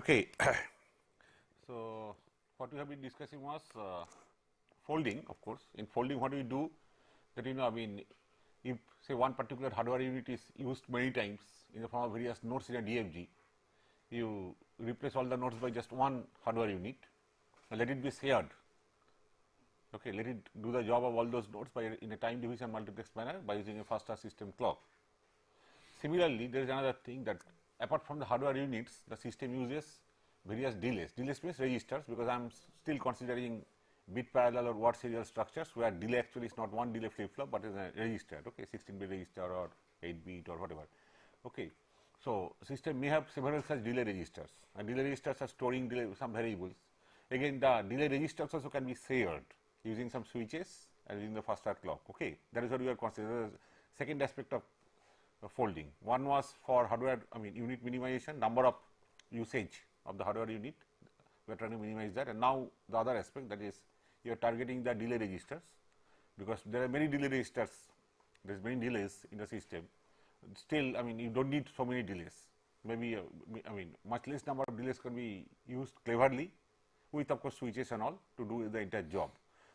Okay. So, what we have been discussing was folding. Of course, in folding what we do that I mean, if say one particular hardware unit is used many times in the form of various nodes in a DFG, you replace all the nodes by just one hardware unit and let it be shared. Okay, let it do the job of all those nodes by in a time division multiplex manner by using a faster system clock. Similarly, there is another thing that apart from the hardware units, the system uses various delays. Delays means registers, because I am still considering bit parallel or word serial structures where delay actually is not one delay flip flop, but is a register, okay, 16-bit register or 8-bit or whatever. Okay. So, system may have several such delay registers, and delay registers are storing delay, some variables. Again, the delay registers also can be shared using some switches and using the faster clock. Okay. That is what we are considering. Second aspect of folding. One was for hardware, unit minimization, number of usage of the hardware unit, we are trying to minimize that. And now the other aspect, that is you are targeting the delay registers, because there are many delay registers, there is many delays in the system. Still, you do not need so many delays, maybe much less number of delays can be used cleverly with of course switches and all to do the entire job.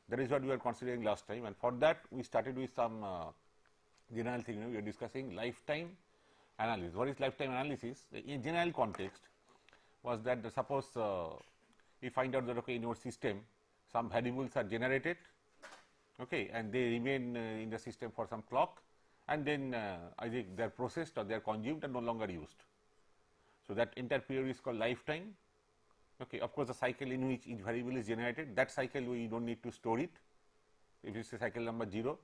That is what we were considering last time, and for that we started with some general thing. We are discussing lifetime analysis. What is lifetime analysis? In general context was that suppose we find out that okay, in your system some variables are generated, okay, and they remain in the system for some clock, and then either they are processed or they are consumed and no longer used. So, that entire period is called lifetime. Okay. Of course, the cycle in which each variable is generated, that cycle we do not need to store it. If it is a cycle number 0,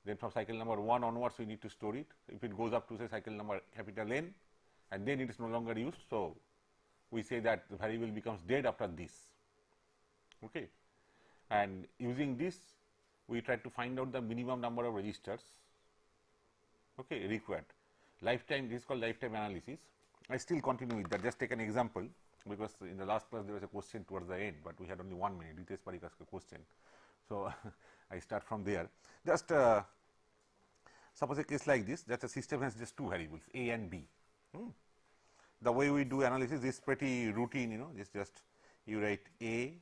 then from cycle number 1 onwards we need to store it. If it goes up to say cycle number capital N, and then it is no longer used. So, we say that the variable becomes dead after this. Okay. And using this we try to find out the minimum number of registers, okay, required. Lifetime, this is called lifetime analysis. I still continue with that, just take an example, because in the last class there was a question towards the end, but we had only 1 minute. Ritesh Parikh asked a question. So, I start from there. Just suppose a case like this, that the system has just two variables A and B. The way we do analysis is pretty routine, it's just you write A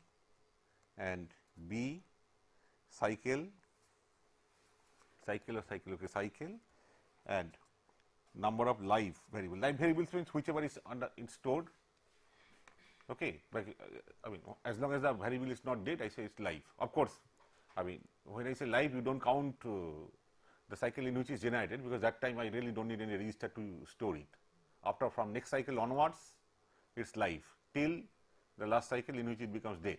and B, cycle and number of live variable. Live variables means whichever is stored, okay, but as long as the variable is not dead, I say it is live. Of course, when I say live, you do not count the cycle in which is generated, because that time I really do not need any register to store it. After from next cycle onwards, it is live till the last cycle in which it becomes dead.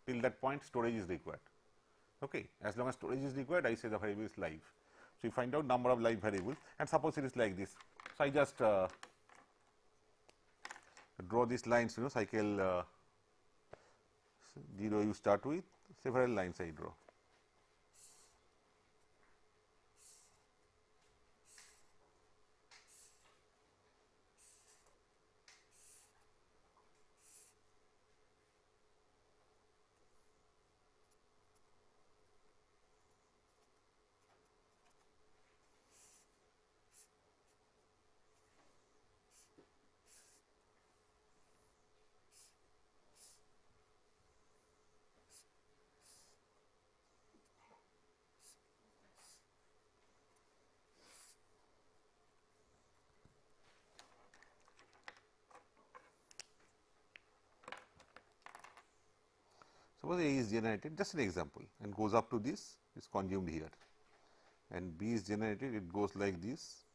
Till that point storage is required. Okay. As long as storage is required, I say the variable is live. So, you find out number of live variables, and suppose it is like this. So, I just draw these lines, cycle 0 you start with, several lines I draw. Suppose A is generated, just an example, and goes up to this, is consumed here, and B is generated, it goes like this,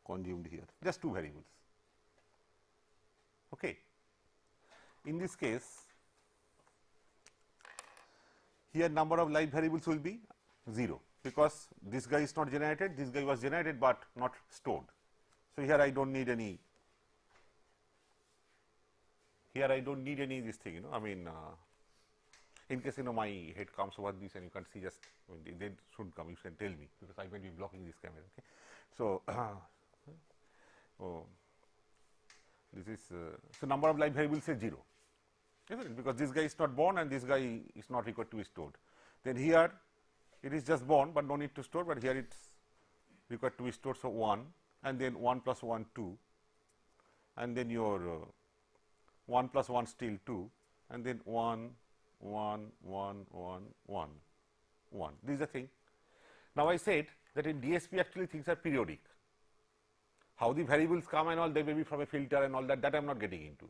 consumed here, just two variables. Okay. In this case, here number of live variables will be 0, because this guy is not generated, this guy was generated, but not stored. So, here I do not need any. Here I do not need any this thing, in case my head comes over this and you can see, just they should come, you can tell me, because I might be blocking this camera. Okay. So, this is so number of live variables is 0, isn't it? Because this guy is not born and this guy is not required to be stored. Then here it is just born, but no need to store, but here it is required to be stored. So, 1, and then 1 plus 1 2, and then your 1 plus 1 still 2, and then 1 1 1 1 1 1. This is the thing. Now, I said that in DSP actually things are periodic. How the variables come and all, they may be from a filter and all that, that I am not getting into.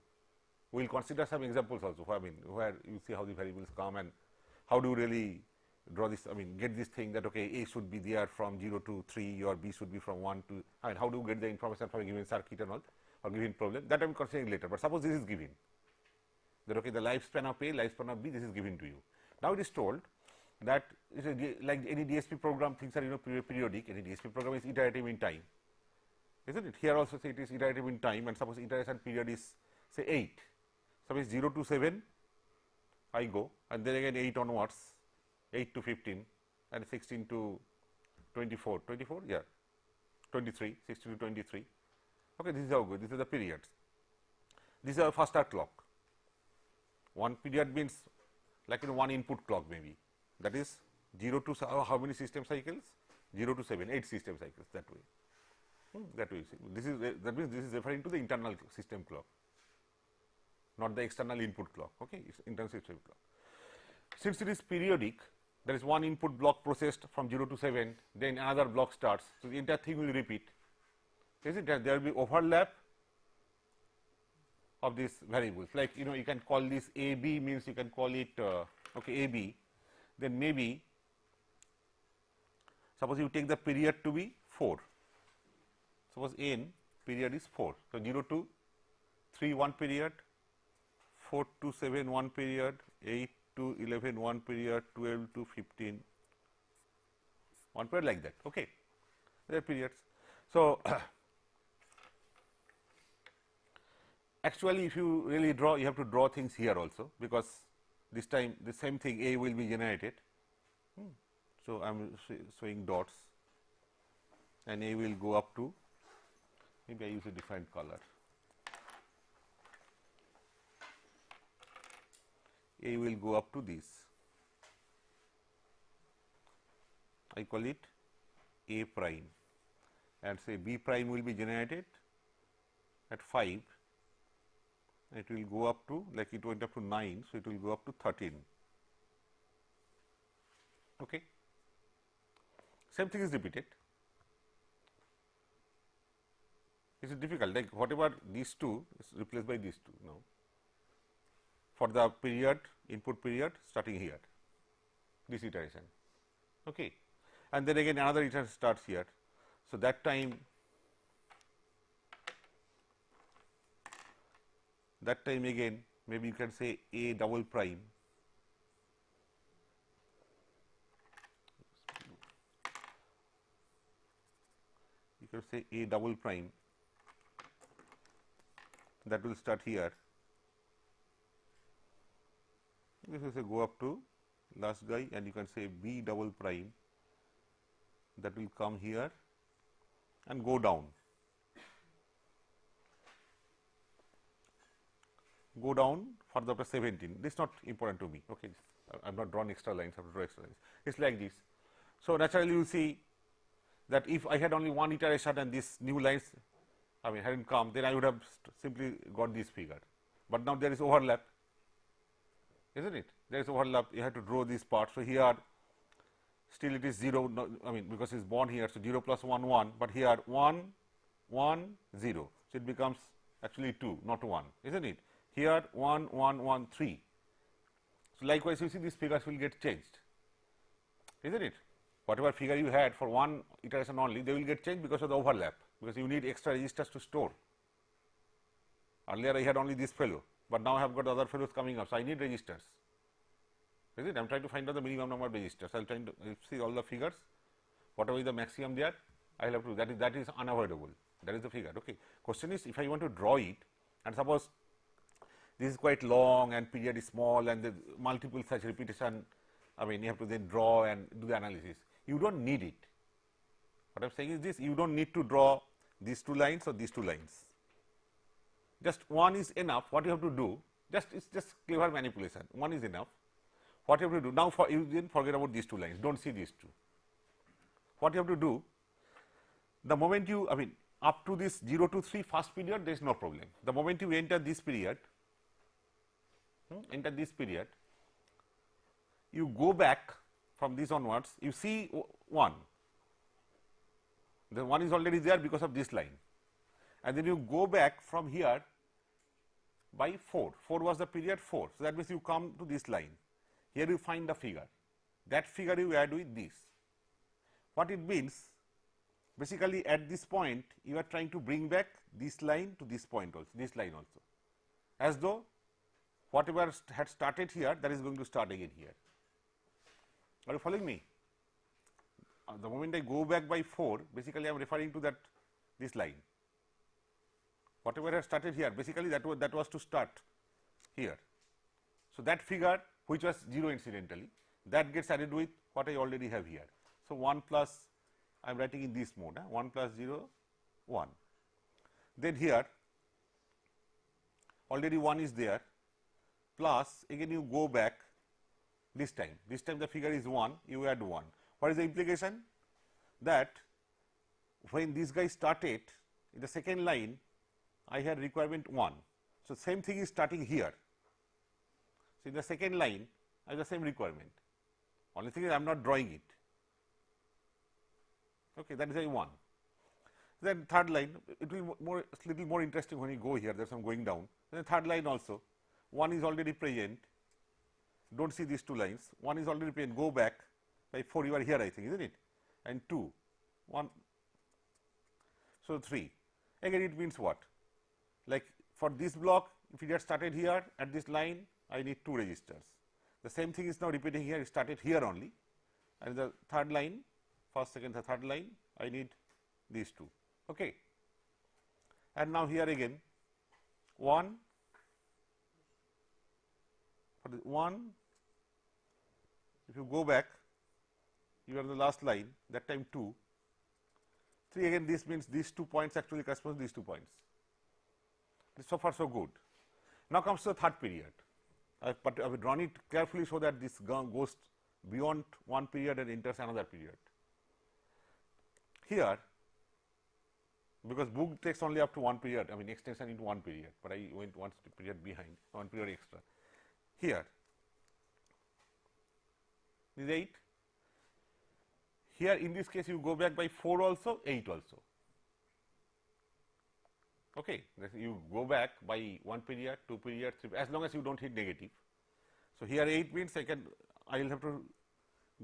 We will consider some examples also, where you see how the variables come and how do you really draw this, get this thing that, okay, A should be there from 0 to 3 or B should be from 1 to, how do you get the information from a given circuit and all, or given problem, that I am considering later. But suppose this is given, that, okay, the lifespan of A, lifespan of B, this is given to you. Now, it is told that like any DSP program, things are, periodic, any DSP program is iterative in time, isn't it? Here also say it is iterative in time, and suppose iteration period is say 8. Suppose 0 to 7 I go, and then again 8 onwards, 8 to 15 and 16 to 24, 24, yeah, 23, 16 to 23. Okay, this is how good. This is the periods. This is our faster clock. One period means like one input clock maybe. That is 0 to how many system cycles? 0 to 7, 8 system cycles, that way. That way, this is that means this is referring to the internal system clock, not the external input clock. Okay, it's internal system clock. Since it is periodic, there is one input block processed from 0 to 7, then another block starts. So, the entire thing will repeat. Isn't it? There will be overlap of these variables. Like, you can call this A B, means you can call it okay, A B. Then maybe suppose you take the period to be 4. Suppose n period is 4. So, 0 to 3 one period, 4 to 7 one period, 8 to 11 one period, 12 to 15 one period, like that. Okay, there are periods. So, actually if you really draw, you have to draw things here also, because this time the same thing A will be generated. So, I am showing dots, and A will go up to, maybe I use a different color. A will go up to this. I call it A prime, and say B prime will be generated at 5. It will go up to, like it went up to 9, so it will go up to 13. Okay. Same thing is repeated. It is difficult, like whatever these two is replaced by these two now for the period, input period starting here, this iteration. Okay. And then again another iteration starts here. So, that time again maybe you can say A double prime, you can say A double prime, that will start here. This is a go up to last guy, and you can say B double prime, that will come here and go down. Go down for the 17. This is not important to me. Okay, I have not drawn extra lines. I have to draw extra lines. It is like this. So, naturally you will see that if I had only one iteration and these new lines hadn't come, then I would have simply got this figure. But now there is overlap, isn't it? There is overlap. You have to draw this part. So, here still it is 0, no, because it is born here. So, 0 plus 1 1, but here 1 1 0. So, it becomes actually 2, not 1, isn't it? Here 1 1 1 3. So, likewise you see these figures will get changed, isn't it? Whatever figure you had for one iteration only, they will get changed because of the overlap, because you need extra registers to store. Earlier I had only this fellow, but now I have got other fellows coming up. So, I need registers, is it? I am trying to find out the minimum number of registers. I will try to see all the figures, whatever is the maximum there, I will have to, that is unavoidable, that is the figure. Okay. Question is, if I want to draw it, and suppose this is quite long and period is small and the multiple such repetition, you have to then draw and do the analysis. You do not need it. What I am saying is this, you do not need to draw these two lines or these two lines. Just one is enough. What you have to do, it is just clever manipulation. One is enough. What you have to do now, you then forget about these two lines. Do not see these two. What you have to do, the moment you, up to this 0 to 3 first period, there is no problem. The moment you enter this period, you go back from this onwards, you see 1. The 1 is already there because of this line, and then you go back from here by 4. 4 was the period 4. So, that means you come to this line. Here you find the figure. That figure you add with this. What it means? Basically, at this point, you are trying to bring back this line to this point also, this line also, as though whatever had started here, that is going to start again here. Are you following me? The moment I go back by 4, basically I am referring to this line. Whatever has started here, basically that was to start here. So, that figure which was 0 incidentally, that gets added with what I already have here. So, 1 plus, I am writing in this mode, 1 plus 0, 1. Then here already 1 is there, plus again you go back this time the figure is 1, you add 1. What is the implication? That when this guy started in the second line, I had requirement 1. So, same thing is starting here. So, in the second line, I have the same requirement. Only thing is I am not drawing it. Okay, that is a 1. Then third line, it will be little more interesting when you go here. There is some going down. Then third line also, 1 is already present. Don't see these two lines. 1 is already present. Go back by 4. You are here, I think, isn't it? And 2, 1. So 3. Again, it means what? Like for this block, if it had started here at this line, I need 2 registers. The same thing is now repeating here. It started here only, and the third line, first, second, the third line, I need these 2. Okay. And now here again, 1 for the 1. If you go back, you are the last line. That time 2. 3 again. This means these 2 points actually correspond to these 2 points. So far so good. Now comes to the third period. But I have drawn it carefully so that this goes beyond one period and enters another period. Here, because book takes only up to one period, I mean extension into one period, but I went one period behind, one period extra. Here, this is 8. Here in this case you go back by 4 also, 8 also. Okay, you go back by 1 period, 2 periods, as long as you don't hit negative. So, here 8 means I will have to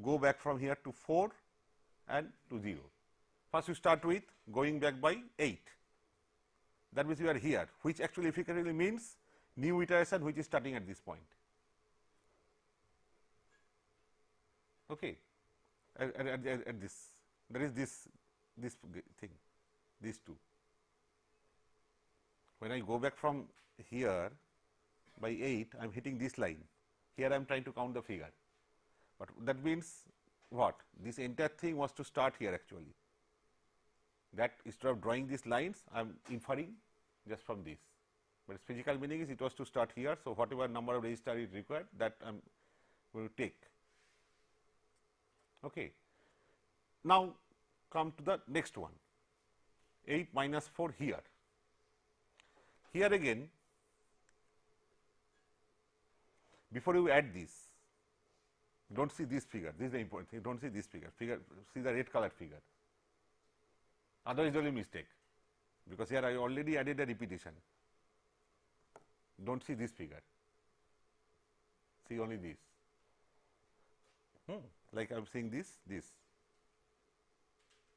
go back from here to 4 and to 0. First you start with going back by 8. That means you are here, which actually effectively means new iteration which is starting at this point. Okay, at this, there is this thing, these 2. When I go back from here by 8, I am hitting this line. Here I am trying to count the figure, but that means what? This entire thing was to start here actually. That instead of drawing these lines, I am inferring just from this, but its physical meaning is it was to start here. So, whatever number of register is required, that I am going to take. Okay. Now, come to the next one, 8 minus 4 here. Here again, before you add this, do not see this figure, this is the important thing, do not see this figure, see the red colored figure, otherwise there will be mistake, because here I already added a repetition. Do not see this figure, see only this, like I am saying this,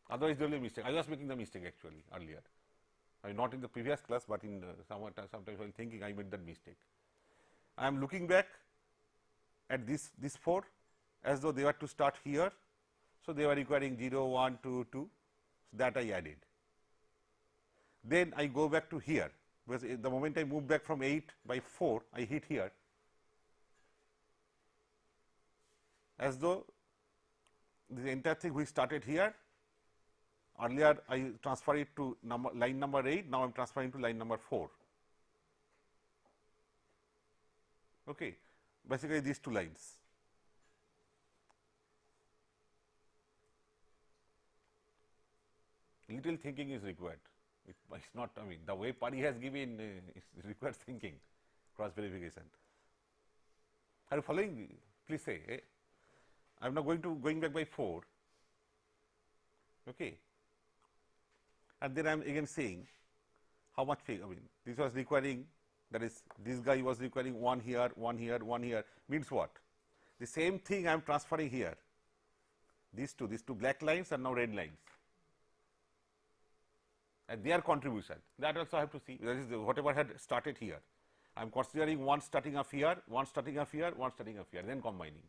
otherwise there will be mistake. I was making the mistake actually earlier. I not in the previous class, but in sometimes while thinking I made that mistake. I am looking back at this 4 as though they were to start here. So, they were requiring 0, 1, 2, 2, so that I added. Then I go back to here, because the moment I move back from 8 by 4, I hit here as though the entire thing which started here. Earlier I transfer it to line number 8, now I am transferring to line number 4. Okay. Basically these 2 lines. Little thinking is required. It's not, I mean, the way Pari has given it requires thinking, cross verification. Are you following? Please say. I am now going back by 4, okay, and then I am again saying how much figure. I mean, this was requiring, that is, this guy was requiring 1 here, 1 here, 1 here, means what? The same thing I am transferring here. These two black lines are now red lines, and their contribution, that also I have to see. That is whatever had started here. I am considering one starting off here, one starting off here, one starting off here, then combining.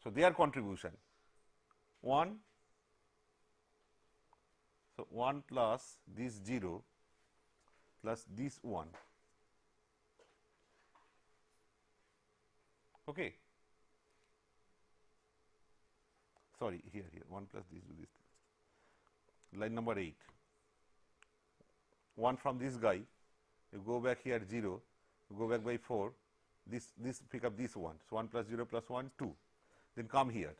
So, their contribution 1, so 1 plus this 0 plus this 1, okay. Sorry, here 1 plus this, line number 8, 1 from this guy, you go back here 0, you go back by 4, this pick up this 1, so 1 plus 0 plus 1, 2, then come here,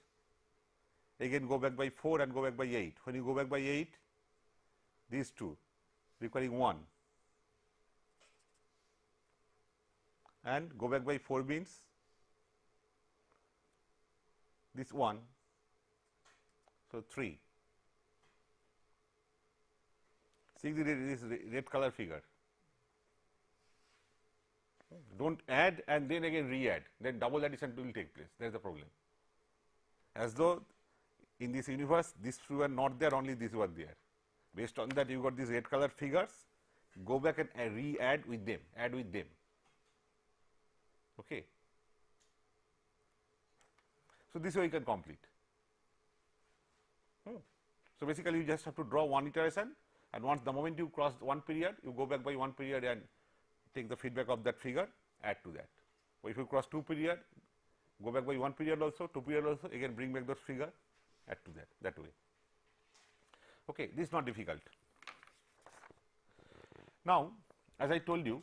again go back by 4 and go back by 8. When you go back by 8, these two requiring 1, and go back by 4 means this 1, so 3. See this red color figure. Do not add and then again re-add, then double addition will take place. That is the problem. As though in this universe, these two were not there, only these were there. Based on that, you got these red color figures, go back and re-add with them, add with them. Okay. So, this way you can complete. So, basically you just have to draw one iteration, and once the moment you cross one period, you go back by one period and take the feedback of that figure, add to that. Or if you cross 2 period, go back by 1 period also, 2 period also, again bring back those figure, add to that way. Okay, this is not difficult. Now, as I told you,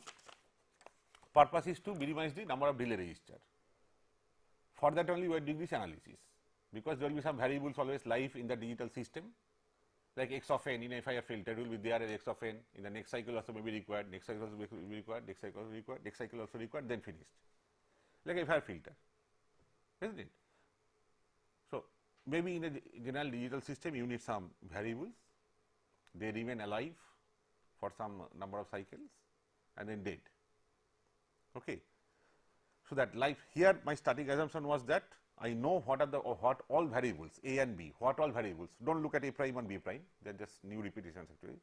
purpose is to minimize the number of delay register. For that only we are doing this analysis, because there will be some variables always live in the digital system, like x of n in a FIR filter will be there as x of n, in the next cycle also may be required, next cycle also may be required, next cycle also required, next cycle also required, then finished, like a FIR filter, isn't it? So, maybe in a general digital system you need some variables, they remain alive for some number of cycles and then dead. Okay. So, that life here my starting assumption was that I know what are the what all variables A and B, what all variables, do not look at A prime and B prime, they are just new repetitions actually.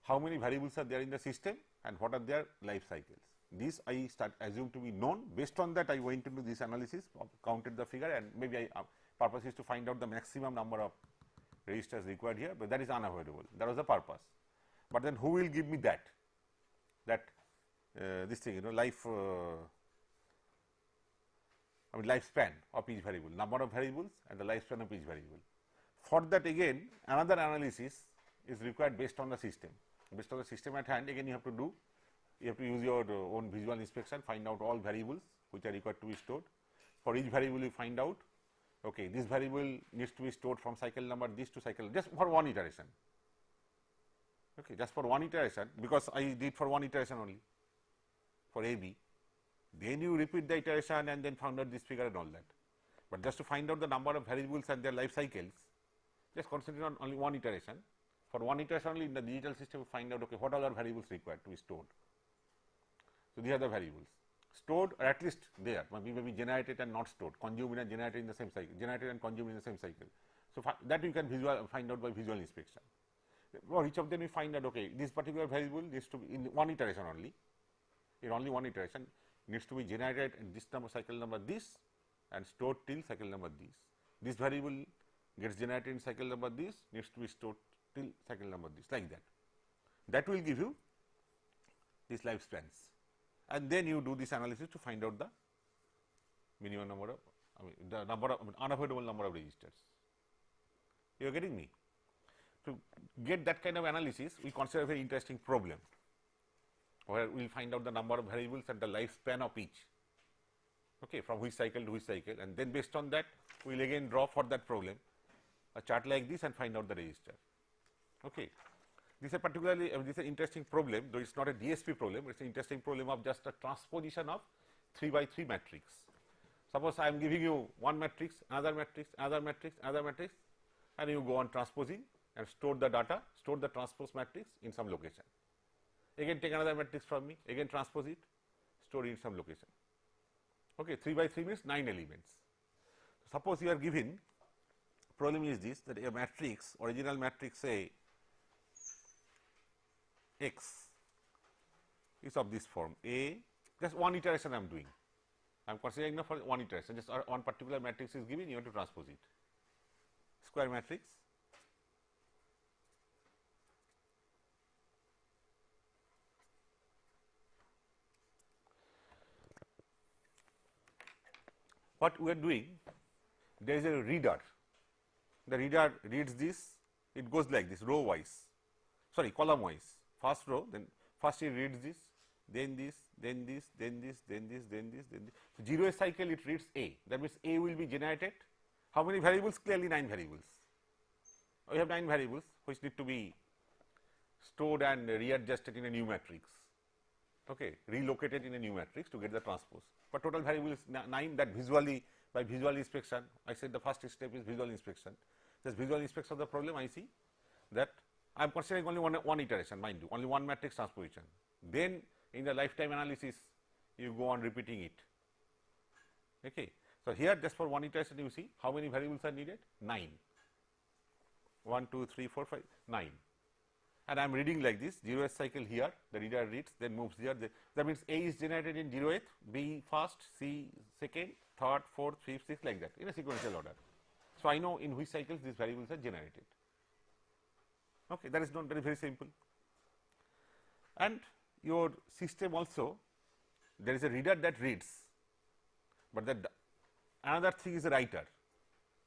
How many variables are there in the system and what are their life cycles. This I assumed to be known. Based on that, I went into this analysis, counted the figure, and maybe purpose is to find out the maximum number of registers required here, but that is unavoidable. That was the purpose. But then who will give me that? This thing, life. Lifespan of each variable, number of variables and the lifespan of each variable. For that again, another analysis is required based on the system. Based on the system at hand, again you have to use your own visual inspection, find out all variables which are required to be stored. For each variable you find out, okay, this variable needs to be stored from cycle number this to cycle, just for one iteration. Okay, just for one iteration, because I did for one iteration only, for AB. Then you repeat the iteration and then found out this figure and all that. But just to find out the number of variables and their life cycles, just concentrate on only one iteration. For one iteration only in the digital system, you find out, okay, what all are variables required to be stored. So, these are the variables stored, or at least there, maybe generated and not stored, consumed and generated in the same cycle, generated and consumed in the same cycle. So, that you can find out by visual inspection. For each of them, you find out, okay, this particular variable needs to be in one iteration only, in only one iteration, needs to be generated in this number cycle number this and stored till cycle number this. This variable gets generated in cycle number this, needs to be stored till cycle number this, like that. That will give you these lifespans, and then you do this analysis to find out the minimum number of, the number of unavoidable number of registers. You are getting me? To get that kind of analysis, we consider a very interesting problem, where we will find out the number of variables and the lifespan of each, okay, from which cycle to which cycle, and then based on that we will again draw for that problem a chart like this and find out the register. Okay. This is a particularly this is an interesting problem, though it is not a DSP problem, it is an interesting problem of just a transposition of 3 by 3 matrix. Suppose I am giving you one matrix, another matrix, another matrix, another matrix, and you go on transposing and store the data, store the transpose matrix in some location. Again take another matrix from me, again transpose it, store it in some location. Okay, 3 by 3 means 9 elements. Suppose you are given, problem is this, that a matrix, original matrix say X is of this form, A, just one iteration I am doing. I am considering for one iteration, just one particular matrix is given, you have to transpose it. Square matrix, what we are doing, there is a reader, the reader reads this, it goes like this, row wise, sorry, column wise, first row, then first it reads this, then this, then this, then this, then this, then this, then this. So, 0th cycle it reads A, that means A will be generated. How many variables? Clearly 9 variables. We have 9 variables which need to be stored and readjusted in a new matrix, okay, relocated in a new matrix to get the transpose. But total variable is 9, that visually, by visual inspection, I said the first step is visual inspection. This visual inspection of the problem, I see that I am considering only one iteration, mind you, only one matrix transposition. Then in the lifetime analysis, you go on repeating it. Okay. So, here just for one iteration you see how many variables are needed? 9. 1, 2, 3, 4, 5, 9. And I am reading like this, 0th cycle here, the reader reads, then moves here. That means A is generated in 0th, B first, C second, third, fourth, fifth, sixth, like that in a sequential order. So, I know in which cycles these variables are generated. Okay, that is not very simple. And your system also, there is a reader that reads, but that another thing is a writer,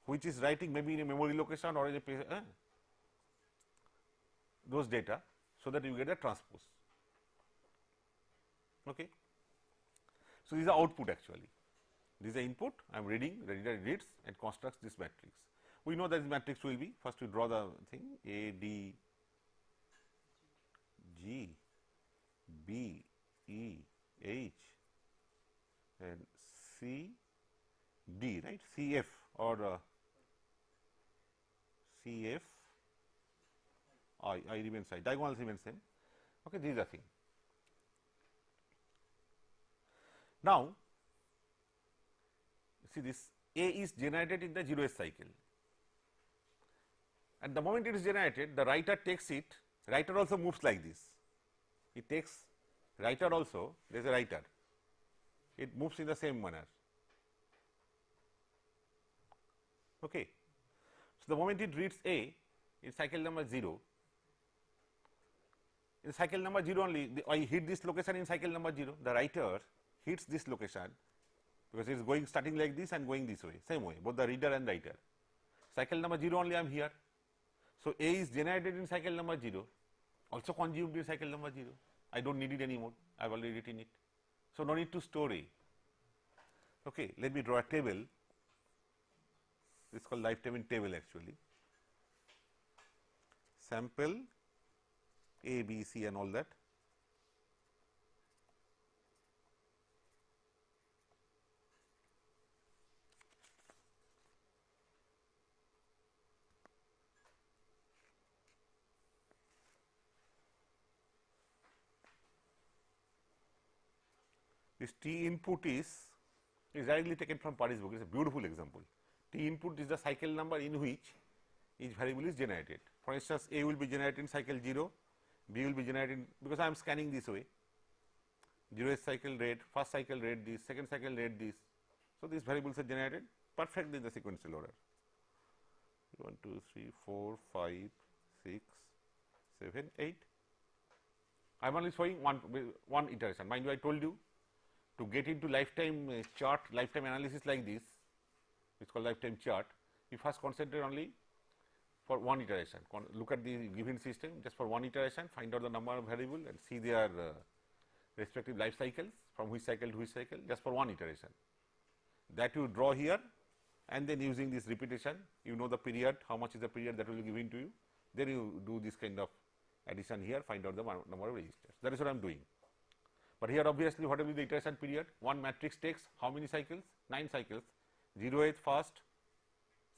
which is writing maybe in a memory location or in a those data, so that you get a transpose. Okay. So, this is the output actually. This is the input, I am reading, the reader reads and constructs this matrix. We know that this matrix will be, first we draw the thing A, D, G, B, E, H and C, D, right, C, F or C, F, I remains I, diagonals remain same. Okay, these are thing. Now, see this A is generated in the 0th cycle. At the moment it is generated, the writer takes it, writer also moves like this. It takes writer also, there is a writer, it moves in the same manner. Okay. So, the moment it reads A in cycle number 0, in cycle number 0 only, I hit this location in cycle number 0, the writer hits this location because it is going starting like this and going this way, same way, both the reader and writer. Cycle number 0 only I am here. So, A is generated in cycle number 0, also consumed in cycle number 0. I do not need it anymore, I have already written it. So, no need to store A. Okay, let me draw a table. This is called lifetime in table actually. Sample A, B, C and all that. This T input is directly taken from Paris book, it is a beautiful example. T input is the cycle number in which each variable is generated. For instance, A will be generated in cycle 0, B will be generated because I am scanning this way, 0th cycle read, first cycle read this, second cycle read this. So, these variables are generated perfectly in the sequential order 1, 2, 3, 4, 5, 6, 7, 8. I am only showing one iteration. Mind you, I told you to get into lifetime chart, lifetime analysis like this, it is called lifetime chart, you first concentrate only for one iteration. Look at the given system just for one iteration, find out the number of variable and see their respective life cycles from which cycle to which cycle just for one iteration. That you draw here and then using this repetition, you know the period, how much is the period that will be given to you. Then you do this kind of addition here, find out the number of registers. That is what I am doing. But here obviously what will be the iteration period? One matrix takes how many cycles? 9 cycles. 0th first,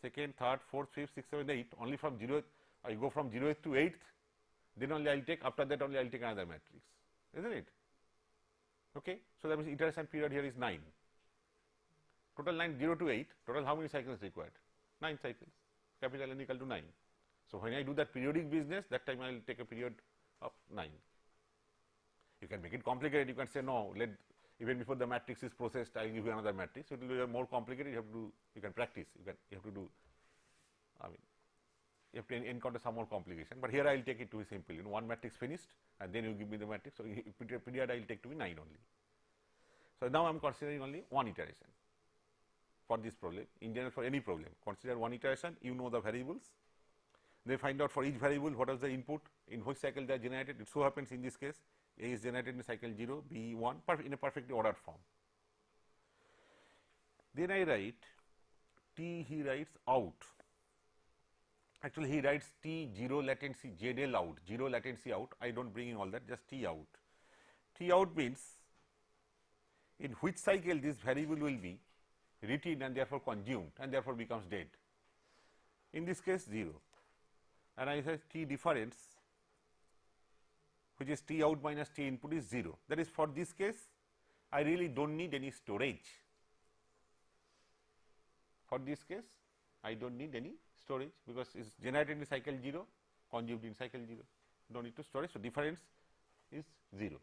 second, third, fourth, fifth, sixth, seventh, eighth. Only from 0th, I go from 0th to 8th, then only I will take, after that only I will take another matrix, isn't it? Okay. So, that means iteration period here is 9. Total 9, 0 to 8, total how many cycles required? 9 cycles, capital N equal to 9. So, when I do that periodic business, that time I will take a period of 9. You can make it complicated, you can say no, let even before the matrix is processed, I will give you another matrix. So, it will be more complicated, you have to do, you can practice, you have to do, I mean, you have to encounter some more complication, but here I will take it to be simple, one matrix finished and then you give me the matrix. So, period I will take to be 9 only. So, now I am considering only one iteration for this problem. In general, for any problem, consider one iteration, you know the variables. They find out for each variable what is the input, in which cycle they are generated. It so happens in this case, A is generated in cycle 0, B 1 in a perfectly ordered form. Then I write T, he writes out. Actually, he writes T 0 latency ZL out, 0 latency out. I do not bring in all that, just T out. T out means in which cycle this variable will be written and therefore consumed and therefore becomes dead. In this case 0, and I say T difference, which is T out minus T input is 0. That is, for this case I really do not need any storage. For this case I do not need any storage, because it is generated in cycle 0, consumed in cycle 0, do not need to storage. So, difference is 0.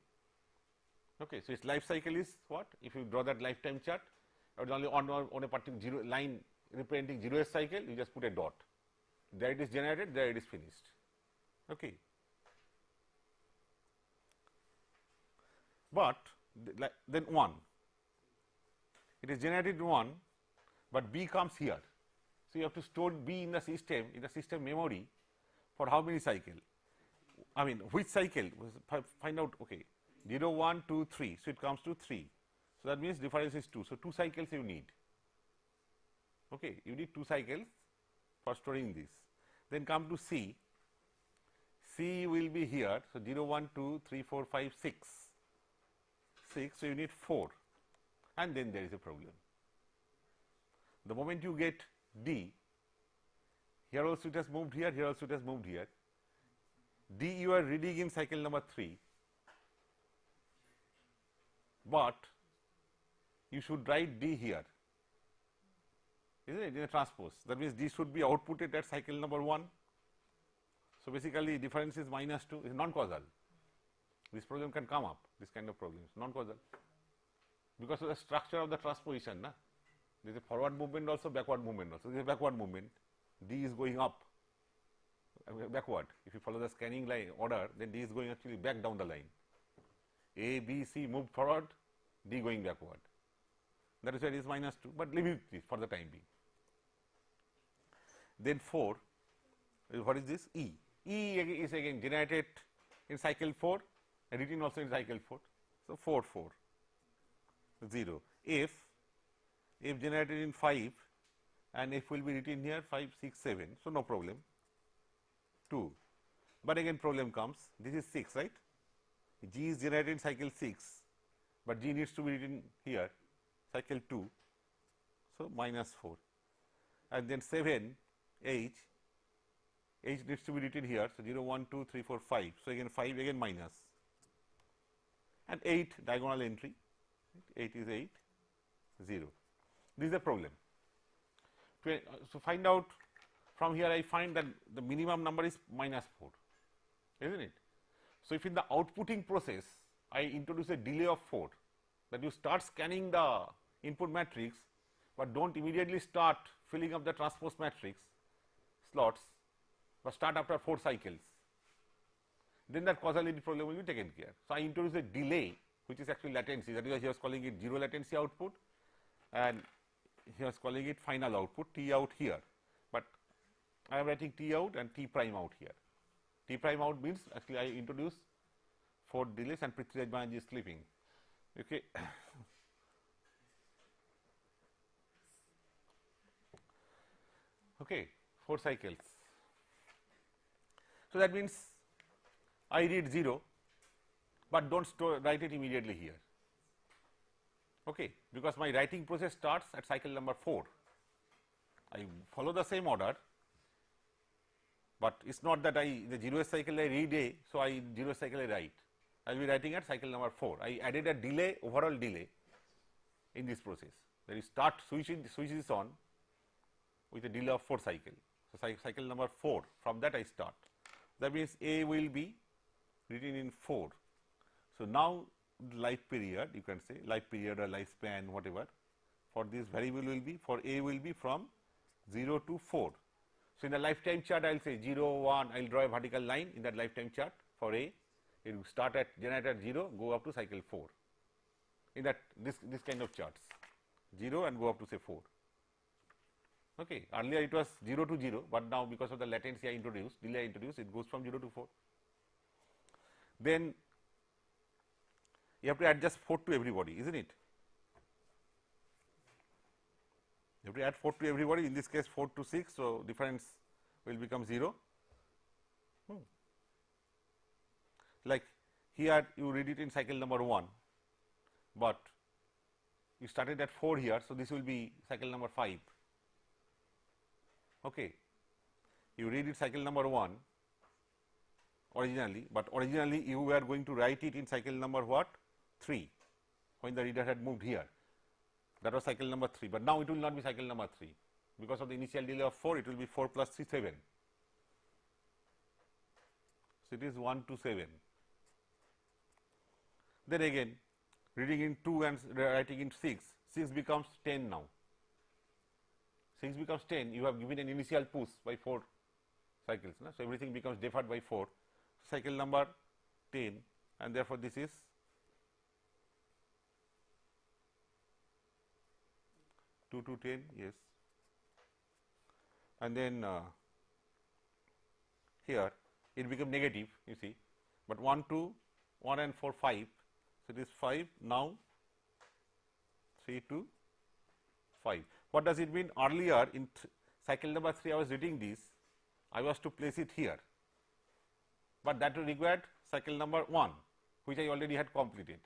Okay. So, its life cycle is what? If you draw that lifetime chart, or only on a particular line representing 0th cycle, you just put a dot. There it is generated, there it is finished. Okay. But then 1, it is generated 1, but B comes here. So, you have to store B in the system memory for how many cycle? I mean, which cycle? Find out, okay, 0, 1, 2, 3. So, it comes to 3. So, that means difference is 2. So, 2 cycles you need. Okay, you need 2 cycles for storing this. Then come to C. C will be here. So, 0, 1, 2, 3, 4, 5, 6. 6. So, you need 4, and then there is a problem. The moment you get D, here also it has moved here, here also it has moved here. D you are reading in cycle number 3, but you should write D here, isn't it, in a transpose. That means D should be outputted at cycle number 1. So, basically difference is -2, is non-causal. This problem can come up, this kind of problems, non-causal, because of the structure of the transposition. Na? There is a forward movement also, backward movement also. There is a backward movement, D is going up, backward. If you follow the scanning line order, then D is going actually back down the line. A, B, C moved forward, D going backward. That is why it is -2, but leave it this for the time being. Then 4, what is this? E. E is again generated in cycle 4 and written also in cycle 4. So, 4, 4, 0. F generated in 5 and F will be written here 5, 6, 7. So, no problem, 2. But again problem comes, this is 6, right? G is generated in cycle 6, but G needs to be written here cycle 2. So, -4, and then 7 H needs to be written here. So, 0, 1, 2, 3, 4, 5. So, again 5 again minus, and 8 diagonal entry, 8 is 8, 0. This is the problem. So, find out from here, I find that the minimum number is -4, isn't it. So, if in the outputting process I introduce a delay of 4, that you start scanning the input matrix, but do not immediately start filling up the transpose matrix slots, but start after 4 cycles, then that causality problem will be taken care. So, I introduce a delay, which is actually latency, that is why he was calling it 0 latency output, and he was calling it final output T out here, but I am writing T out and T prime out here. T prime out means actually I introduce 4 delays and Prithviraj Banerjee is sleeping. Okay. Okay, 4 cycles. So, that means I read 0, but do not write it immediately here, okay, because my writing process starts at cycle number 4. I follow the same order, but it is not that the 0th cycle I read A, so 0th cycle I write. I will be writing at cycle number 4. I added a delay, overall delay in this process. That is, start switch is on with a delay of 4 cycles. So, cycle number 4, from that I start. That means A will be written in 4. So, now life period, you can say life period or lifespan, whatever, for this variable will be, for A will be from 0 to 4. So, in the lifetime chart I will say 0, 1, I will draw a vertical line in that lifetime chart for A. It will start at generate at 0, go up to cycle 4, in that this kind of charts, 0 and go up to say 4. Okay. Earlier it was 0 to 0, but now because of the latency I introduced, delay I introduced, it goes from 0 to 4. Then you have to adjust 4 to everybody, isn't it? You have to add 4 to everybody, in this case 4 to 6, so difference will become 0. Like here you read it in cycle number 1, but you started at 4 here, so this will be cycle number 5. Okay. You read it cycle number 1 originally, but originally you were going to write it in cycle number what? 3, when the reader had moved here. That was cycle number 3, but now it will not be cycle number 3, because of the initial delay of 4, it will be 4 plus 3, 7. So, it is 1 to 7. Then again reading in 2 and writing in 6, 6 becomes 10 now. 6 becomes 10, you have given an initial push by 4 cycles. Na? So, everything becomes deferred by 4, cycle number 10, and therefore, this is 2 to 10, yes. And then here it became negative, you see, but 1 to 1 and 4, 5. So, it is 5 now, 3 to 5. What does it mean? Earlier in cycle number 3 I was reading this, I was to place it here, but that required cycle number 1, which I already had completed.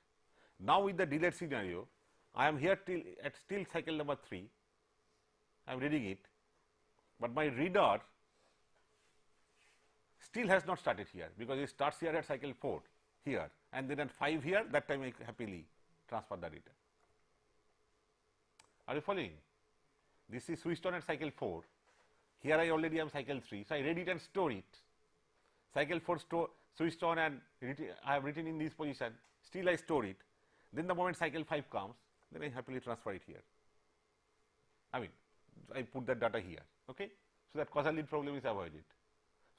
Now, with the delayed scenario, I am here till at still cycle number 3, I am reading it, but my reader still has not started here, because it starts here at cycle 4 here, and then at 5 here, that time I happily transfer the data. Are you following? This is switched on at cycle 4, here I already am cycle 3, so I read it and store it. Cycle 4 switched on and I have written in this position, still I store it. Then the moment cycle 5 comes, then I happily transfer it here. I mean, I put that data here, okay. So, that causality problem is avoided.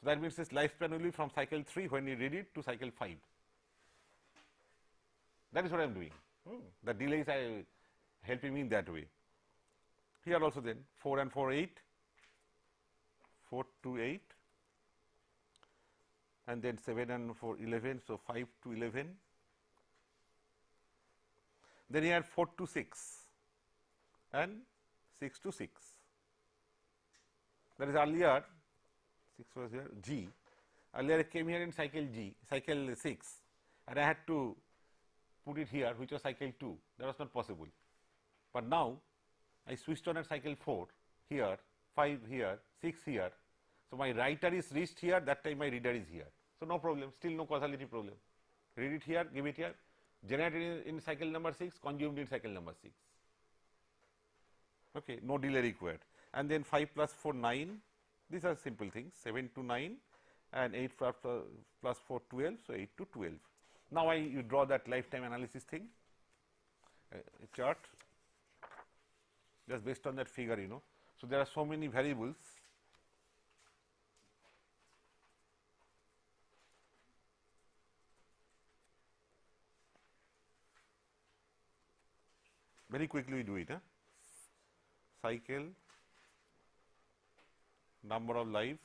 So, that means this lifespan will be from cycle 3 when you read it to cycle 5. That is what I am doing. The delays are helping me in that way. Here also then 4 and 4, 8, 4 to 8, and then 7 and 4, 11. So, 5 to 11. Then here 4 to 6 and 6 to 6. That is earlier 6 was here G. Earlier I came here in cycle G, cycle 6, and I had to put it here, which was cycle 2. That was not possible. But now I switched on at cycle 4 here, 5 here, 6 here. So, my writer is reached here, that time my reader is here. So, no problem, still no causality problem. Read it here, give it here, generated in cycle number 6, consumed in cycle number 6. Okay, no delay required. And then 5 plus 4, 9. These are simple things, 7 to 9, and 8 plus 4, 12. So, 8 to 12. Now, you draw that lifetime analysis thing, chart, just based on that figure, you know. So, there are so many variables. Very quickly we do it. Cycle, number of life,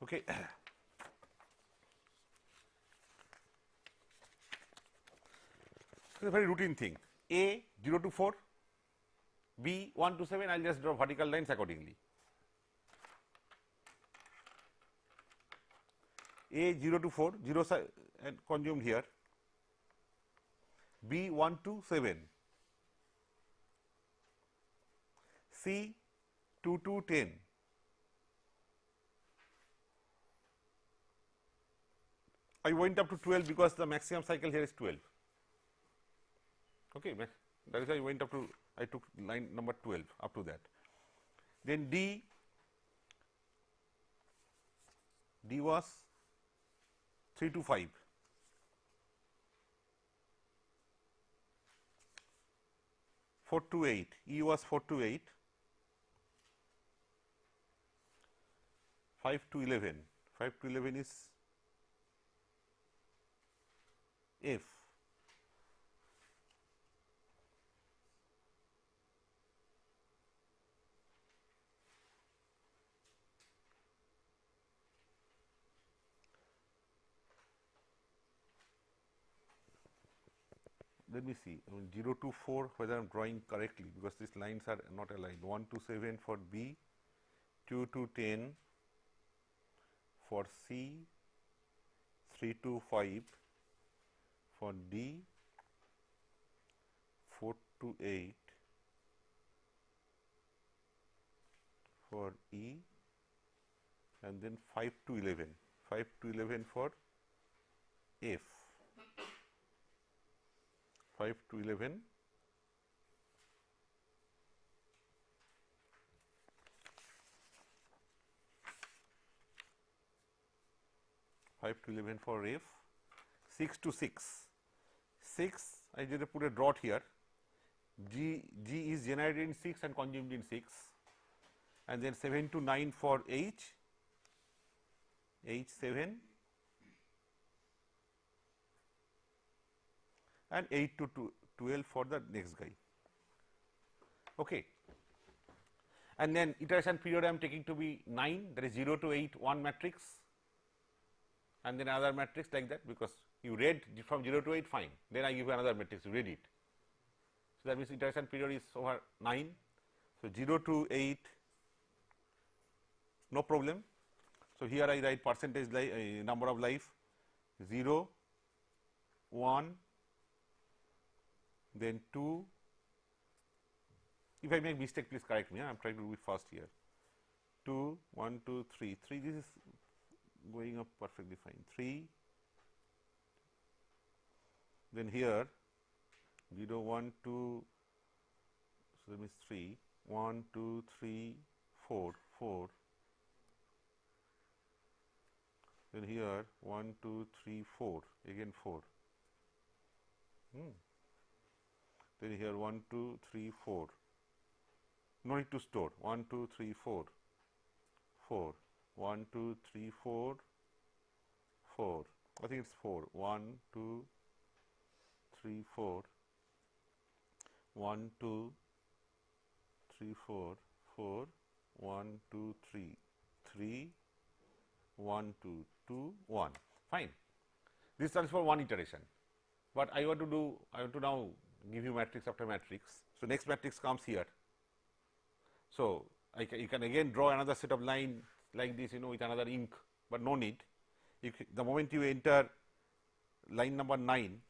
Okay. It's a very routine thing. A 0 to 4, B 1 to 7, I will just draw vertical lines accordingly. A 0 to 4, 0 and consumed here, B 1 to 7, C 2 to 10, I went up to 12 because the maximum cycle here is 12. Okay, that is why I went up to, I took line number 12 up to that. Then D was 3 to 5. Four to 8, E was 4 to 8, 5 to 11, 5 to 11 is F. Let me see, 0 to 4 whether I am drawing correctly, because these lines are not aligned. 1 to 7 for B, 2 to 10 for C, 3 to 5 for D, 4 to 8 for E, and then 5 to 11, 5 to 11 for F. 5 to 11 5 to 11 for F, 6 to 6, 6 I just put a dot here, G is generated in 6 and consumed in 6, and then 7 to 9 for H 7, and 8 to 12 for the next guy. Okay. And then iteration period I am taking to be 9, that is 0 to 8 one matrix, and then another matrix like that, because you read from 0 to 8 fine, then I give you another matrix, you read it. So, that means iteration period is over 9. So, 0 to 8 no problem. So, here I write percentage number of life 0, 1, then 2, if I make mistake please correct me, I am trying to do it fast here, 2, 1, 2, 3, 3, this is going up perfectly fine, 3, then here 0, 1, 2, so that means 3, 1, 2, 3, 4, 4, then here 1, 2, 3, 4, again 4. Then here 1, 2, 3, 4. No need to store. 1, 2, 3, 4. 4. 1, 2, 3, 4. 4. I think it's 4. 1, 2, 3, 4. 1, 2, 3, 4. 4. 1, 2, 3. 3. 1, 2, 2, 1. Fine. This stands for one iteration. But I want to now give you matrix after matrix. So, next matrix comes here. So, you can again draw another set of line like this, with another ink, but no need. The moment you enter line number 9,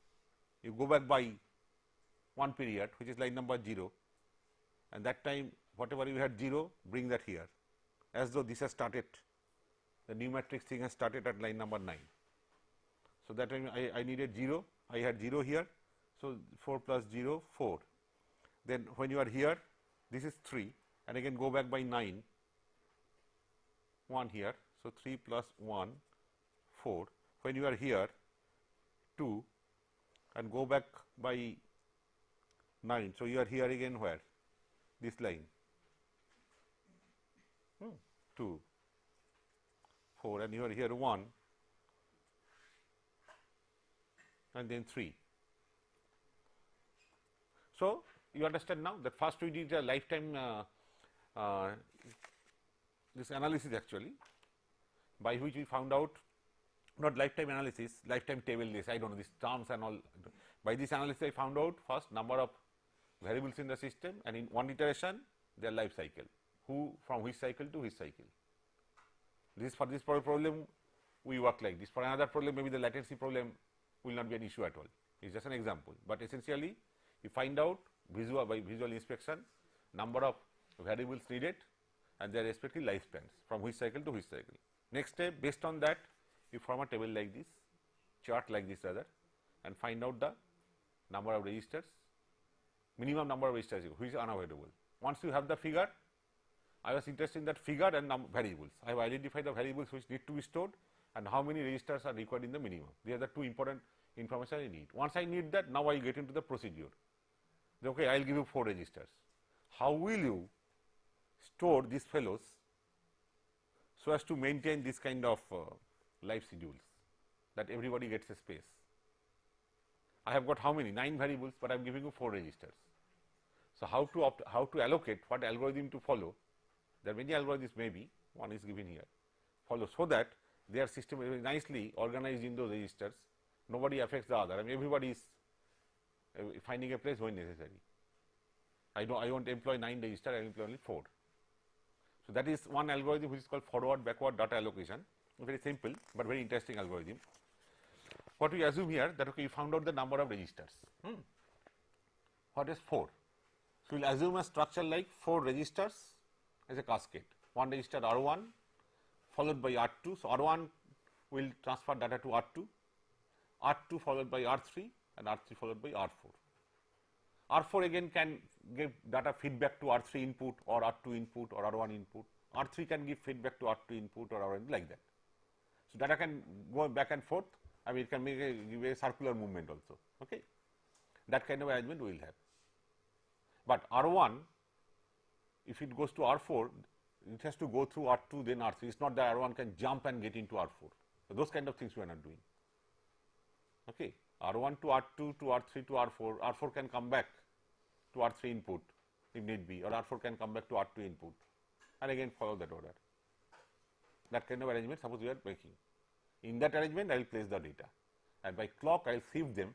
you go back by one period, which is line number 0, and that time whatever you had 0, bring that here, as though this has started, the new matrix thing has started at line number 9. So, that time I needed 0, I had 0 here. So, 4 plus 0, 4. Then when you are here, this is 3, and again go back by 9, 1 here. So, 3 plus 1, 4. When you are here, 2, and go back by 9. So, you are here again where? This line, 2, 4, and you are here 1, and then 3. So, you understand now that first we did a lifetime this analysis actually. by which we found out, not lifetime analysis, lifetime table list, I do not know these terms and all. By this analysis I found out first number of variables in the system, and in one iteration their life cycle, who from which cycle to which cycle. This for this problem we work like this. For another problem, maybe the latency problem will not be an issue at all. It is just an example, but essentially you find out by visual inspection number of variables needed and their respective lifespans from which cycle to which cycle. Next step, based on that you form a table like this, chart like this rather, and find out the number of registers, minimum number of registers which is unavoidable. Once you have the figure, I was interested in that figure and variables. I have identified the variables which need to be stored and how many registers are required in the minimum. These are the two important information I need. Once I need that, now I get into the procedure. Okay, I will give you 4 registers. How will you store these fellows so as to maintain this kind of life schedules, that everybody gets a space? I have got how many? 9 variables, but I am giving you 4 registers. So how to allocate, what algorithm to follow? There are many algorithms, maybe one is given here, follow, so that their system is very nicely organized in those registers. Nobody affects the other. I mean, everybody is finding a place when necessary. I won't employ 9 registers, I will employ only 4. So that is one algorithm which is called forward backward data allocation. Very simple but very interesting algorithm. What we assume here, that okay, you found out the number of registers. What is 4? So we will assume a structure like 4 registers as a cascade. One register R1 followed by R2. So R1 will transfer data to R2, R2 followed by R3, and R3 followed by R4. R4 again can give data feedback to R3 input or R2 input or R1 input. R3 can give feedback to R2 input or R1, like that. So data can go back and forth. I mean, it can give a circular movement also. Okay, that kind of arrangement we will have. But R1, if it goes to R4, it has to go through R2 then R3. It's not that R1 can jump and get into R4. So those kind of things we are not doing. Okay, R1 to R2 to R3 to R4. R4 can come back to R3 input if need be, or R4 can come back to R2 input, and again follow that order. That kind of arrangement suppose we are making. In that arrangement, I will place the data, and by clock I will sieve them.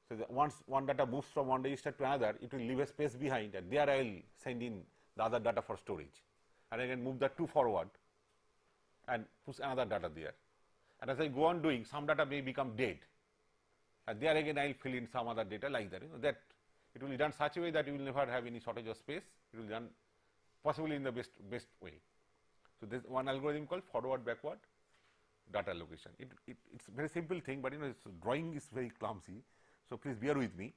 So that once one data moves from one register to another, it will leave a space behind, and there I will send in the other data for storage, and I can move the 2 forward and push another data there. And as I go on doing, some data may become dead, and there again I will fill in some other data like that. That it will be done such a way that you will never have any shortage of space. It will be done possibly in the best way. So this one algorithm called forward backward data allocation. It's a very simple thing, but its drawing is very clumsy. So please bear with me.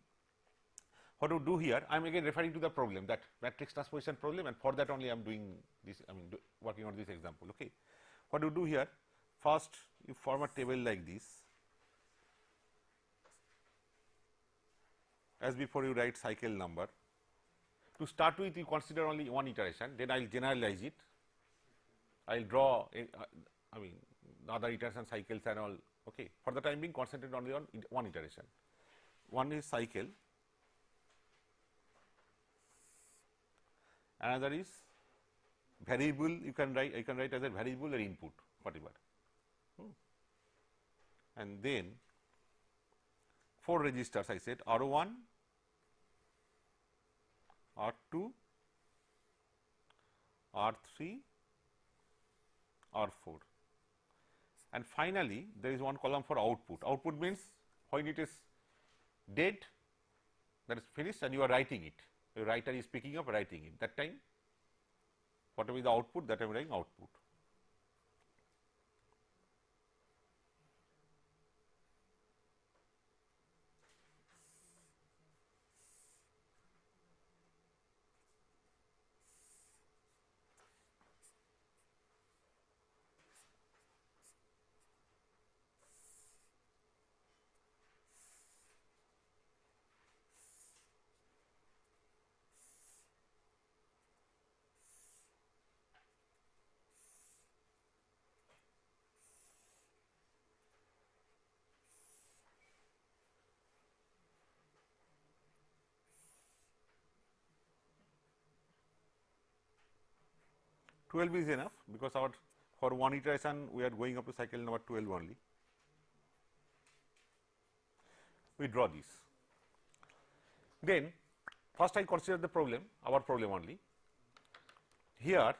What to do here? I am again referring to the problem, that matrix transposition problem, and for that only I am doing this. I mean, working on this example. Okay, what to do here? First, you form a table like this. As before, you write cycle number. To start with, you consider only one iteration. Then I will generalize it. I will draw, I mean, other iteration cycles and all. Okay, for the time being, concentrate only on one iteration. One is cycle, another is variable. You can write as a variable or input, whatever. And then 4 registers I said, R1, R2, R3, R4, and finally there is one column for output. Output means when it is dead, that is finished, and you are writing it. The writer is picking up, writing it. That time, whatever is the output, that I am writing output. Twelve is enough, because our for one iteration we are going up to cycle number 12 only. We draw this. Then first I consider the problem, our problem only. Here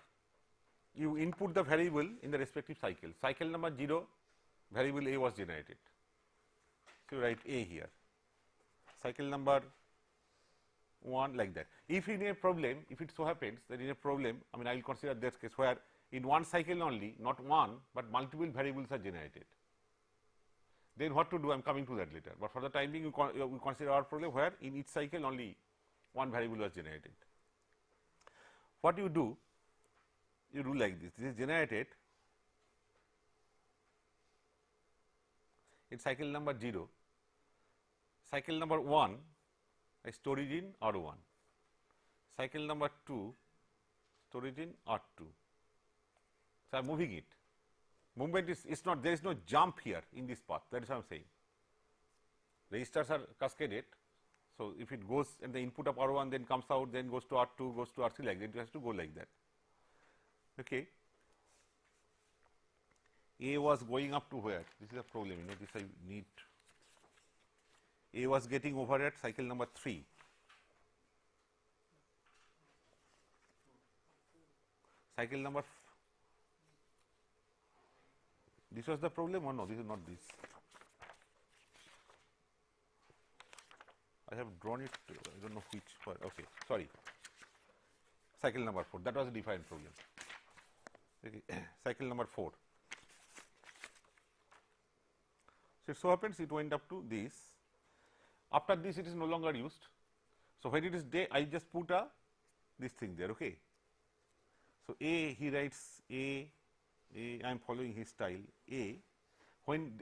you input the variable in the respective cycle. Cycle number 0, variable A was generated. So, you write A here. Cycle number 1 like that. If in a problem, if it so happens that in a problem, I mean I will consider this case where in one cycle only, not one, but multiple variables are generated. Then what to do? I am coming to that later. But for the time being, we consider our problem where in each cycle only one variable was generated. What you do? You do like this. This is generated in cycle number 0. Cycle number 1, I storage in R1. Cycle number 2, storage in R2. So, I am moving it. Movement is not, there is no jump here in this path, that is what I am saying. Registers are cascaded. So, if it goes and the input of R1 then comes out, then goes to R2, goes to R3 like that, it has to go like that. Okay. A was going up to where? This is a problem, you know, this I need. A was getting over at cycle number 3. Cycle number, this was the problem or no, this is not this. I have drawn it, I do not know which part, okay, sorry. Cycle number 4, that was a defined problem. Okay. Cycle number 4. So, it so happens it went up to this. After this it is no longer used. So, when it is day I just put a this thing there. Okay. So, A he writes A, I am following his style A. When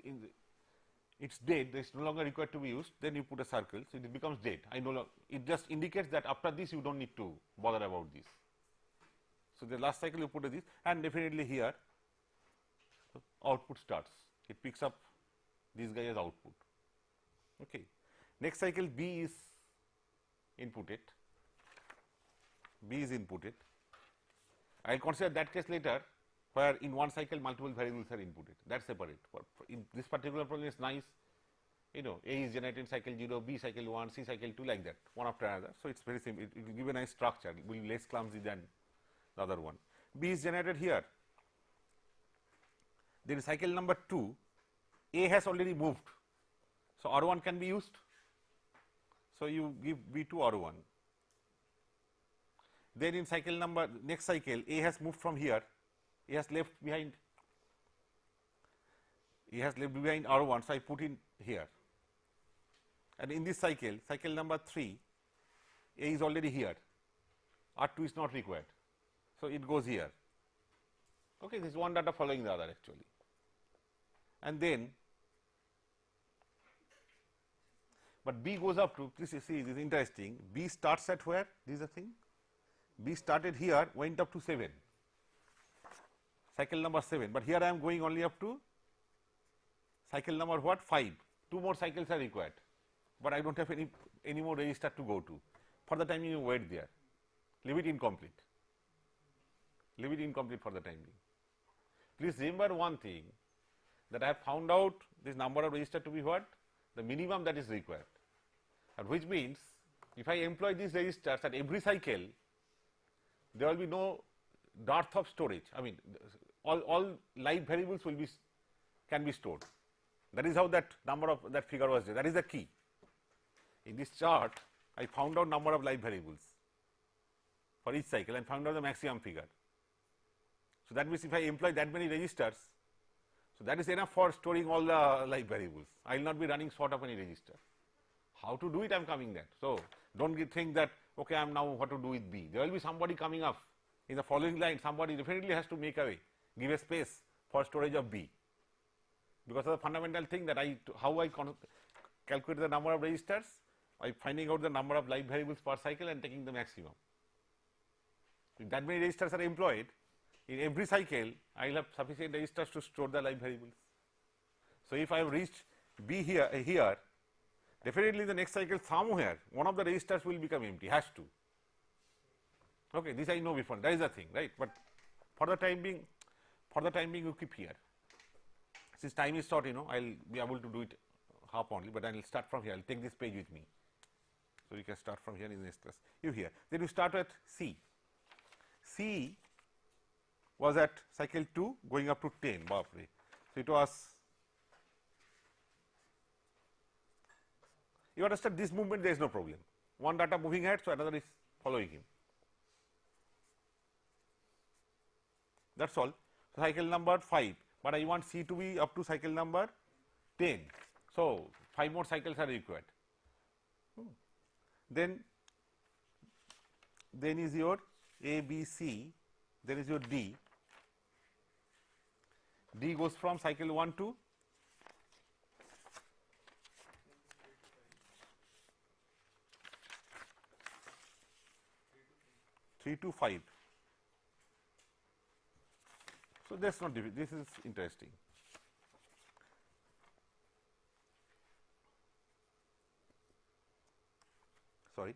it is dead, it is no longer required to be used, then you put a circle. So, it becomes dead. I no longer, it just indicates that after this you do not need to bother about this. So, the last cycle you put this, and definitely here output starts, it picks up this guy as output. Okay. Next cycle B is inputted, I will consider that case later where in one cycle multiple variables are inputted, that is separate. In this particular problem is nice, you know, A is generated in cycle 0, B cycle 1, C cycle 2 like that, one after another. So, it is very simple, it will give a nice structure, it will be less clumsy than the other one. B is generated here, then cycle number 2, A has already moved. So, R1 can be used. So, you give B to R1. Then in cycle number, next cycle A has moved from here, A has left behind R1. So, I put in here, and in this cycle, cycle number 3, A is already here, R2 is not required. So, it goes here. Okay, this is one data following the other actually. And then, but B goes up to, please see, this is interesting, B starts at where? This is the thing, B started here, went up to 7, cycle number 7, but here I am going only up to cycle number what? 5, 2 more cycles are required, but I do not have any more register to go to. For the time you wait there, leave it incomplete for the time being. Please remember one thing, that I have found out this number of register to be what? The minimum that is required, and which means if I employ these registers at every cycle, there will be no dearth of storage. I mean, all live variables can be stored. That is how that number of that figure was there. That is the key. In this chart, I found out number of live variables for each cycle and found out the maximum figure. So, that means if I employ that many registers, so that is enough for storing all the live variables. I will not be running short of any register. How to do it? I am coming that. So, do not think that okay, I am now what to do with B. There will be somebody coming up in the following line, somebody definitely has to make a way, give a space for storage of B, because of the fundamental thing that how I calculate the number of registers by finding out the number of live variables per cycle and taking the maximum. If that many registers are employed, in every cycle I will have sufficient registers to store the live variables. So, if I have reached B here, definitely the next cycle somewhere one of the registers will become empty, has to. Okay, this I know before, that is the thing, right. But for the time being, for the time being you keep here. Since time is short, I will be able to do it half only, but I will start from here. I will take this page with me. So, you can start from here in the next class. You here. Then you start at C. C was at cycle 2 going up to 10, bapre. So, it was, you understand this movement, there is no problem. One data moving ahead, so another is following him. That is all. So, cycle number 5, but I want C to be up to cycle number 10. So, 5 more cycles are required. Then is your A, B, C, then is your D. D goes from cycle 1 to 3 to 5. So, that is not difficult, this is interesting. Sorry,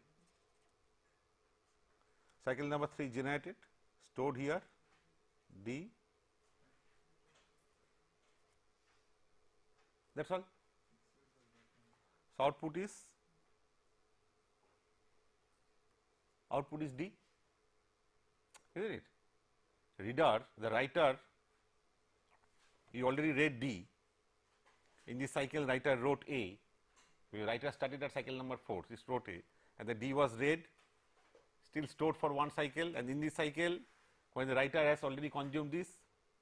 cycle number 3 generated, stored here, D, that is all. So, output is D, isn't it? Reader, the writer, you already read D. In this cycle, writer wrote A. The writer started at cycle number 4, this wrote A, and the D was read, still stored for one cycle, and in this cycle, when the writer has already consumed this,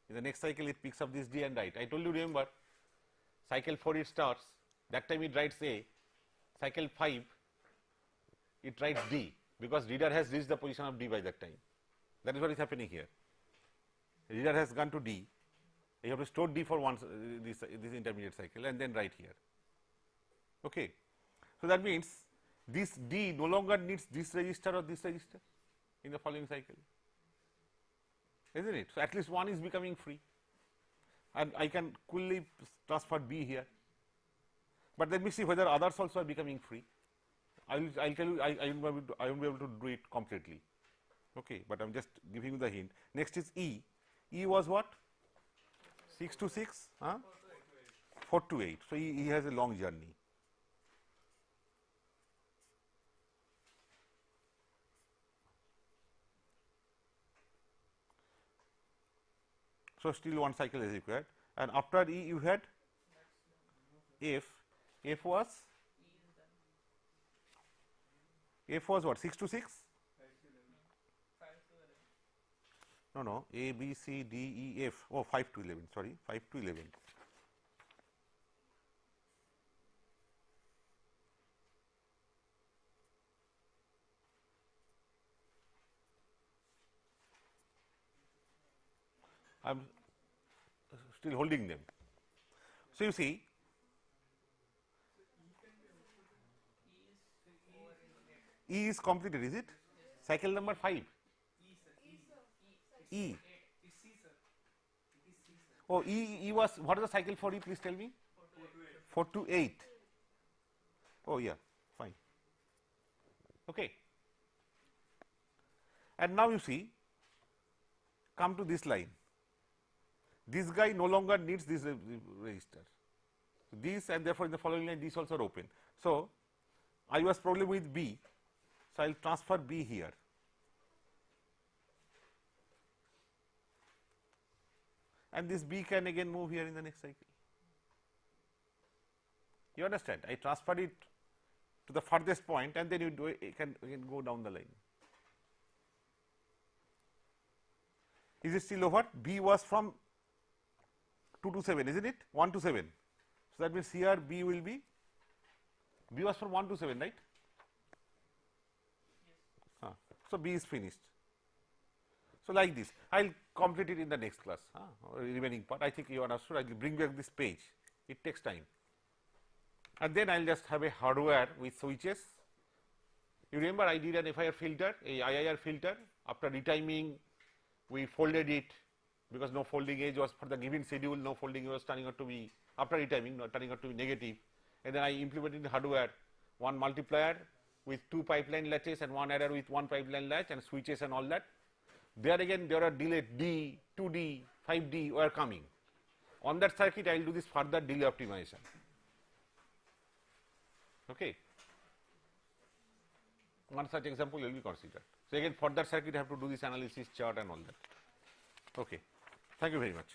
in the next cycle it picks up this D and write. I told you, remember, cycle 4 it starts, that time it writes A, cycle 5 it writes D, because reader has reached the position of D by that time. That is what is happening here. Reader has gone to D, you have to store D for one this intermediate cycle and then write here. Okay. So, that means this D no longer needs this register or this register in the following cycle, isn't it? So, at least one is becoming free, and I can coolly transfer B here, but let me see whether others also are becoming free. I will tell you, I won't be able to do it completely, okay, but I am just giving you the hint. Next is E. E was what? 6 to 6, 4 to 8. So, he has a long journey. So, still one cycle is required, and after E you had F. F was what? 6 to 6? No, A, B, C, D, E, F. Oh, 5 to 11, sorry, 5 to 11. I am still holding them. So, you see, E is completed, is it? Cycle number 5. E. Oh, E was, what is the cycle for E, please tell me? 4 to 8. Oh, yeah, fine. Okay. And now you see, come to this line. This guy no longer needs this register. So, this and therefore, in the following line, these also are open. So, I was problem with B. So, I will transfer B here. And this B can again move here in the next cycle. You understand? I transferred it to the furthest point and then you do it can go down the line. Is it still over? B was from 2 to 7, isn't it? 1 to 7. So, that means here B will be, B was from 1 to 7, right? Yes. So, B is finished. So, like this, I will complete it in the next class, remaining part. I think you understood. I will bring back this page, it takes time. And then I will just have a hardware with switches. You remember I did an FIR filter, a IIR filter. After retiming, we folded it because no folding edge was for the given schedule, no folding was turning out to be, after retiming, not turning out to be negative. And then I implemented the hardware, one multiplier with 2 pipeline latches and one adder with 1 pipeline latch and switches and all that. There again there are delayed D, 2D, 5D were coming. On that circuit, I will do this further delay optimization. Okay. One such example will be considered. So, again for that circuit, I have to do this analysis chart and all that. Okay. Thank you very much.